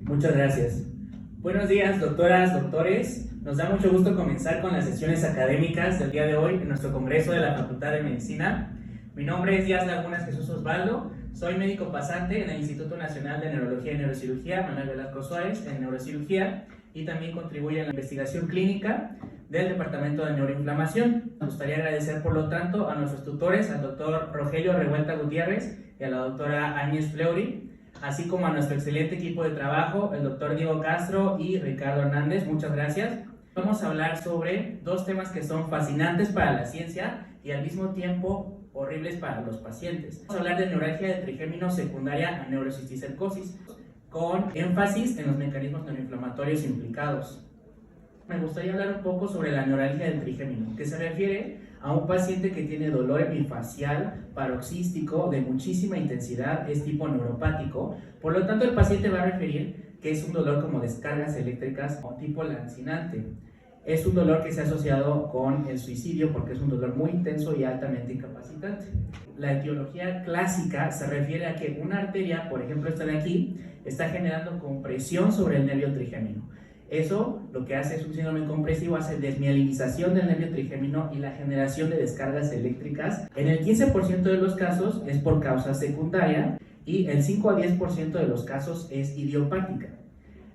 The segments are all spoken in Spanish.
Muchas gracias. Buenos días, doctoras, doctores. Nos da mucho gusto comenzar con las sesiones académicas del día de hoy en nuestro Congreso de la Facultad de Medicina. Mi nombre es Díaz Lagunas Jesús Osvaldo. Soy médico pasante en el Instituto Nacional de Neurología y Neurocirugía, Manuel Velasco Suárez, en Neurocirugía, y también contribuye en la investigación clínica del Departamento de Neuroinflamación. Me gustaría agradecer, por lo tanto, a nuestros tutores, al doctor Rogelio Revuelta Gutiérrez y a la doctora Áñez Fleury, así como a nuestro excelente equipo de trabajo, el doctor Diego Castro y Ricardo Hernández. Muchas gracias. Vamos a hablar sobre dos temas que son fascinantes para la ciencia y al mismo tiempo horribles para los pacientes. Vamos a hablar de neuralgia del trigémino secundaria a neurocisticercosis, con énfasis en los mecanismos neuroinflamatorios implicados. Me gustaría hablar un poco sobre la neuralgia del trigémino, que se refiere a un paciente que tiene dolor hemifacial paroxístico de muchísima intensidad, es tipo neuropático. Por lo tanto, el paciente va a referir que es un dolor como descargas eléctricas o tipo lancinante. Es un dolor que se ha asociado con el suicidio porque es un dolor muy intenso y altamente incapacitante. La etiología clásica se refiere a que una arteria, por ejemplo esta de aquí, está generando compresión sobre el nervio trigémino. Eso lo que hace es un síndrome compresivo, hace desmielinización del nervio trigémino y la generación de descargas eléctricas. En el 15% de los casos es por causa secundaria y el 5 a 10% de los casos es idiopática.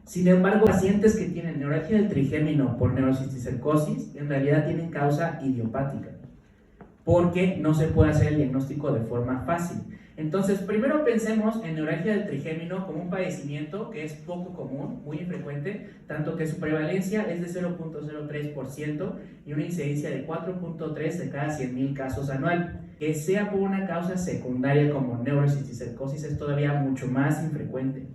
Sin embargo, pacientes que tienen neuralgia del trigémino por neurocisticercosis en realidad tienen causa idiopática, porque no se puede hacer el diagnóstico de forma fácil. Entonces, primero pensemos en neuralgia del trigémino como un padecimiento que es poco común, muy infrecuente, tanto que su prevalencia es de 0.03% y una incidencia de 4.3 de cada 100,000 casos anual. Que sea por una causa secundaria como neurocisticercosis es todavía mucho más infrecuente.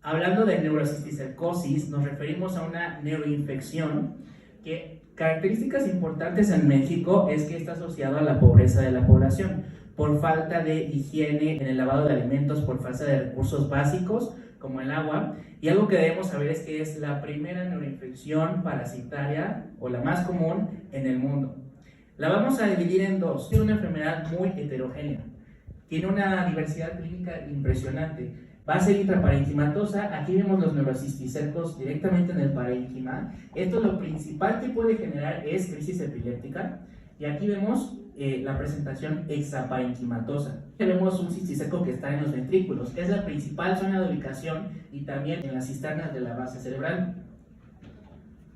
Hablando de neurocisticercosis, nos referimos a una neuroinfección que características importantes en México es que está asociado a la pobreza de la población, por falta de higiene en el lavado de alimentos, por falta de recursos básicos como el agua, y algo que debemos saber es que es la primera neuroinfección parasitaria o la más común en el mundo. La vamos a dividir en dos. Es una enfermedad muy heterogénea, tiene una diversidad clínica impresionante. Va a ser intraparenquimatosa. Aquí vemos los neurocisticercos directamente en el parénquima. Esto lo principal que puede generar es crisis epiléptica. Y aquí vemos la presentación extraparenquimatosa. Vemos un cisticerco que está en los ventrículos. Es la principal zona de ubicación y también en las cisternas de la base cerebral.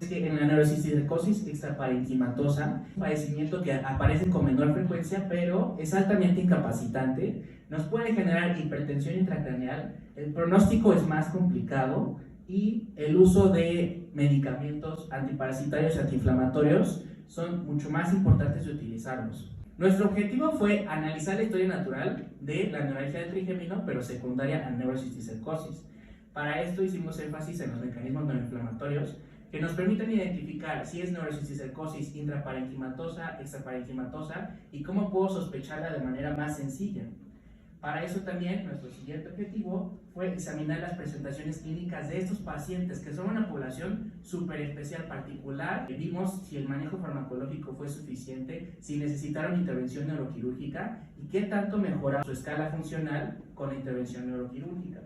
Es que en la neurocisticercosis extraparenquimatosa, un padecimiento que aparece con menor frecuencia, pero es altamente incapacitante, nos puede generar hipertensión intracraneal, el pronóstico es más complicado y el uso de medicamentos antiparasitarios y antiinflamatorios son mucho más importantes de utilizarlos. Nuestro objetivo fue analizar la historia natural de la neuralgia del trigémino, pero secundaria a neurocisticercosis. Para esto hicimos énfasis en los mecanismos neuroinflamatorios que nos permiten identificar si es neurocisticercosis intraparenquimatosa, extraparenquimatosa y cómo puedo sospecharla de manera más sencilla. Para eso también nuestro siguiente objetivo fue examinar las presentaciones clínicas de estos pacientes, que son una población súper especial, particular. Vimos si el manejo farmacológico fue suficiente, si necesitaron intervención neuroquirúrgica y qué tanto mejora su escala funcional con la intervención neuroquirúrgica.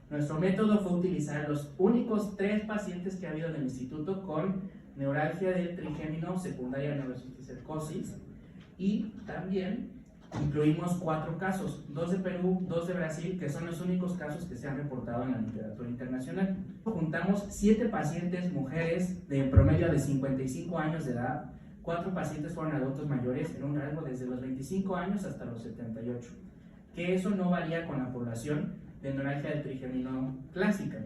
Nuestro método fue utilizar los únicos 3 pacientes que ha habido en el instituto con neuralgia del trigémino secundaria a neurocisticercosis y también incluimos 4 casos, 2 de Perú, 2 de Brasil, que son los únicos casos que se han reportado en la literatura internacional. Juntamos 7 pacientes mujeres de promedio de 55 años de edad, 4 pacientes fueron adultos mayores en un rango desde los 25 años hasta los 78, que eso no varía con la población de neuralgia del trigémino clásica.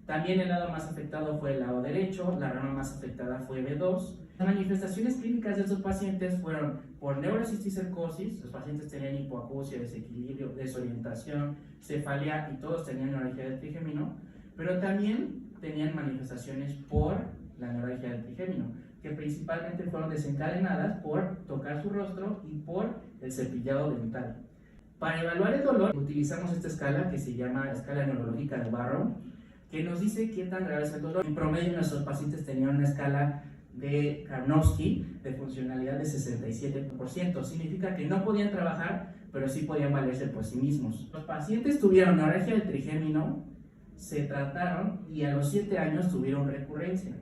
También el lado más afectado fue el lado derecho, la rama más afectada fue B2. Las manifestaciones clínicas de estos pacientes fueron por neurocisticercosis, los pacientes tenían hipoacusia, desequilibrio, desorientación, cefalea y todos tenían neuralgia del trigémino, pero también tenían manifestaciones por la neuralgia del trigémino, que principalmente fueron desencadenadas por tocar su rostro y por el cepillado dental. Para evaluar el dolor utilizamos esta escala que se llama escala neurológica de Barrow, que nos dice qué tan grave es el dolor. En promedio nuestros pacientes tenían una escala de Karnofsky de funcionalidad de 67%. Significa que no podían trabajar, pero sí podían valerse por sí mismos. Los pacientes tuvieron neuralgia del trigémino se trataron y a los 7 años tuvieron recurrencia.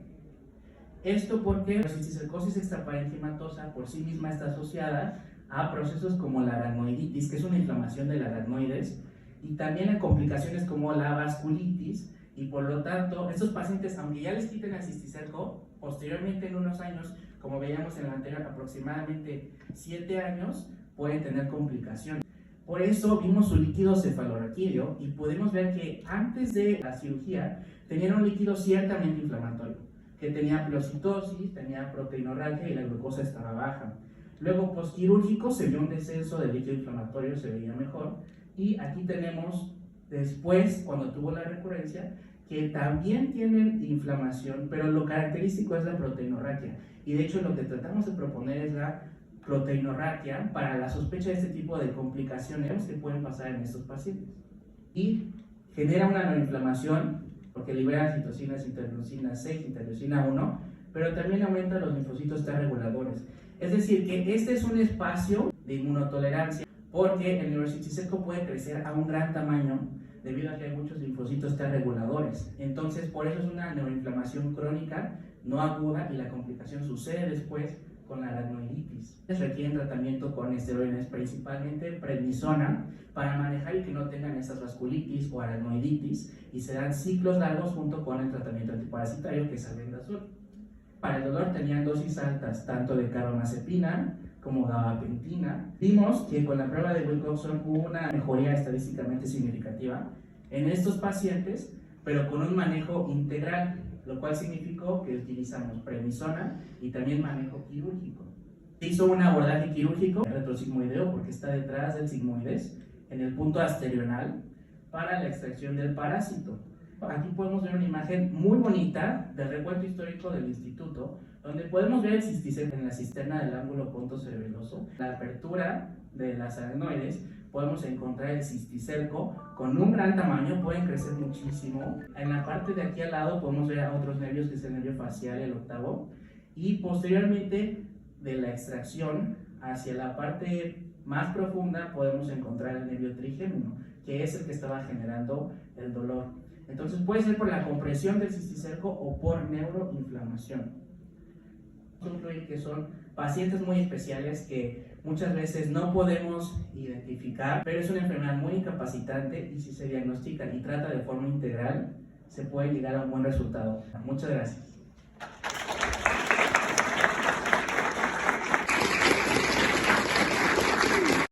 Esto porque la cisticercosis extraparenquimatosa por sí misma está asociada a procesos como la aracnoiditis, que es una inflamación del aracnoides, y también a complicaciones como la vasculitis, y por lo tanto, estos pacientes, aunque ya les quiten el cisticerco, posteriormente en unos años, como veíamos en el anterior, aproximadamente 7 años, pueden tener complicaciones. Por eso vimos su líquido cefalorraquídeo y podemos ver que antes de la cirugía tenían un líquido ciertamente inflamatorio, que tenía pleocitosis, tenía proteinorraquia y la glucosa estaba baja. Luego, postquirúrgico, se vio un descenso del líquido inflamatorio, se veía mejor. Y aquí tenemos, después, cuando tuvo la recurrencia, que también tienen inflamación, pero lo característico es la proteinorraquia. Y de hecho, lo que tratamos de proponer es la proteinorraquia para la sospecha de este tipo de complicaciones que pueden pasar en estos pacientes. Y genera una neuroinflamación, porque libera citocinas, interleucina 6, interleucina 1, pero también aumenta los linfocitos T reguladores. Es decir, que este es un espacio de inmunotolerancia, porque el neurocisticerco puede crecer a un gran tamaño debido a que hay muchos linfocitos T reguladores. Entonces, por eso es una neuroinflamación crónica, no aguda, y la complicación sucede después con la aracnoiditis. Requieren tratamiento con esteroides, principalmente prednisona, para manejar y que no tengan estas vasculitis o aracnoiditis, y se dan ciclos largos junto con el tratamiento antiparasitario, que es albendazol. Para el dolor tenían dosis altas, tanto de carbamazepina como gabapentina. Vimos que con la prueba de Wilcoxon hubo una mejoría estadísticamente significativa en estos pacientes, pero con un manejo integral, lo cual significó que utilizamos prednisona y también manejo quirúrgico. Se hizo un abordaje quirúrgico retrosigmoideo, porque está detrás del sigmoides, en el punto asterional, para la extracción del parásito. Aquí podemos ver una imagen muy bonita del recuento histórico del instituto, donde podemos ver el cisticerco en la cisterna del ángulo pontocerebeloso. En la apertura de las aracnoides podemos encontrar el cisticerco con un gran tamaño, pueden crecer muchísimo. En la parte de aquí al lado podemos ver a otros nervios, que es el nervio facial, el octavo, y posteriormente de la extracción hacia la parte más profunda podemos encontrar el nervio trigémino, que es el que estaba generando el dolor. Entonces puede ser por la compresión del cisticerco o por neuroinflamación. Concluir que son pacientes muy especiales que muchas veces no podemos identificar, pero es una enfermedad muy incapacitante y si se diagnostica y trata de forma integral, se puede llegar a un buen resultado. Muchas gracias.